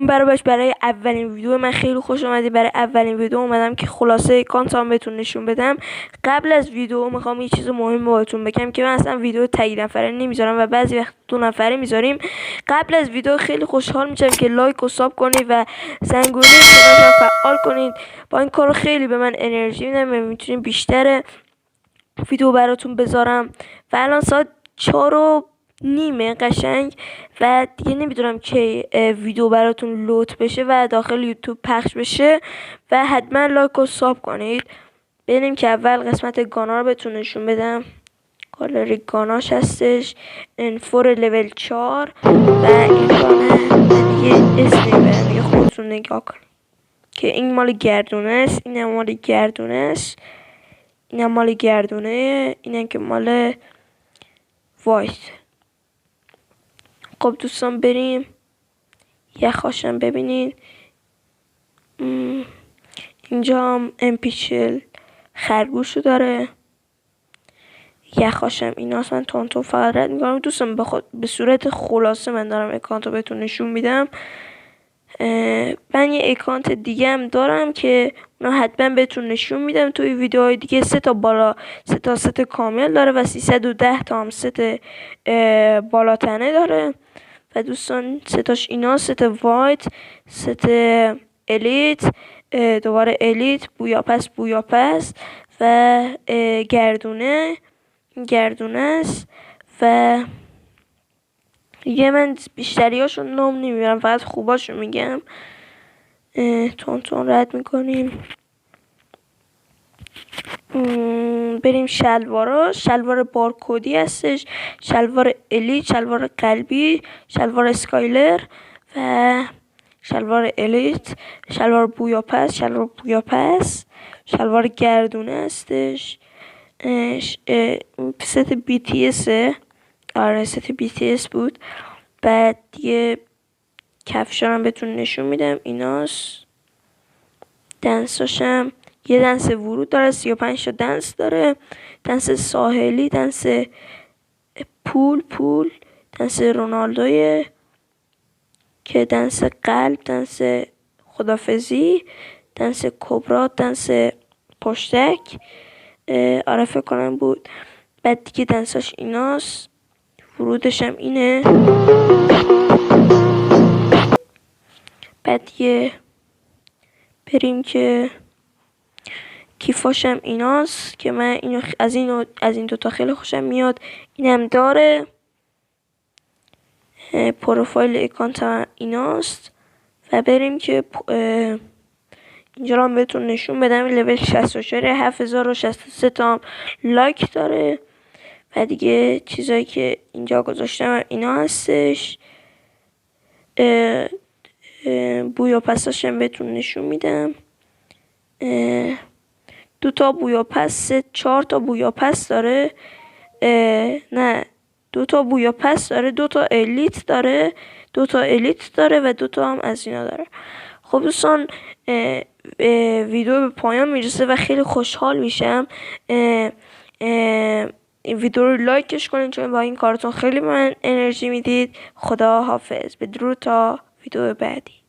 برای اولین ویدیو من خیلی خوش اومدی. برای اولین ویدیو اومدم که خلاصه اکانتام بهتون نشون بدم. قبل از ویدیو میخوام یه چیز مهم بهتون بگم که من اصلا ویدیو تک نفره نمیذارم و بعضی وقت 2 نفره میذاریم. قبل از ویدیو خیلی خوشحال میشم که لایک و ساب کنید و زنگوله کنارم فعال کنید. با این کار خیلی به من انرژی میده و میتونیم بیشتر ویدیو براتون بذارم. و الان ساعت 4:30 قشنگ و دیگه نمیدونم که ویدیو براتون لود بشه و داخل یوتیوب پخش بشه و حتما لایک و ساب کنید. بریم که اول قسمت گانا رو بهتون نشون بدم. گالری گاناش هستش، انفور لول 4 و این گانه دیگه اسم نمیبرم دیگه، خودتون نگاه کنید که این مال گردونه است، این مال گردونه است، این مال گردونه، این که مال وایت. خب دوستان بریم یخاشم ببینید. اینجا هم MP40 خرگوشو داره. یخاشم ایناست. من تونتون فقط رد میکنم دوستان. به صورت خلاصه من دارم اکانتو بهتون نشون میدم. من یه اکانت دیگه هم دارم که اونا حتما بهتون نشون میدم توی ویدیوهای دیگه. 3 تا بالا، 3 تا ست کامل داره و 310 تا هم ست بالاتنه داره. و دوستان 3 تاش اینا، ست وایت، ست الیت، دوباره الیت، بویاپس و گردونه است. و یه من بیشتریاشو نام نمیبرم، فقط خوباشو میگم. تون رد میکنیم. بریم شلوار بارکودی هستش، شلوار الیت، شلوار قلبی، شلوار اسکایلر و شلوار الیت، شلوار بویاپس، شلوار گردونه هستش. ست BTS، آره ست BTS بود. بعد دیگه کفشارم بهتون نشون میدم، ایناست. دنساشم یه دنس ورود داره، 35 تا دنس داره. دنس ساحلی، دنس پول، دنس رونالدوی که دنس قلب، دنس خدافزی، دنس کبرا، دنس پشتک، آره فکر کنم بود. بعد دیگه دنساش ایناست، ورودش هم اینه. بعد دیگه بریم که کیفاشم ایناست که من اینو از این دوتا خیلی خوشم میاد. اینم داره. پروفایل اکانت ایناست. و بریم که اینجا رو بهتون نشون بدم. لول 64 7063 تا لایک داره. و دیگه چیزایی که اینجا گذاشتم اینا هستش. بویاپساشم بهتون نشون میدم. 2 تا بویاپس، 4 تا بویاپس داره. نه 2 تا بویاپس داره، 2 تا الیت داره، 2 تا الیت داره و 2 تا هم از اینا داره. خب دوستان ویدیو به پایان میرسه و خیلی خوشحال میشم. این ویدیو رو لایکش کنید چون با این کارتون خیلی به من انرژی میدید. خدا حافظ، بدرود تا ویدیو بعدی.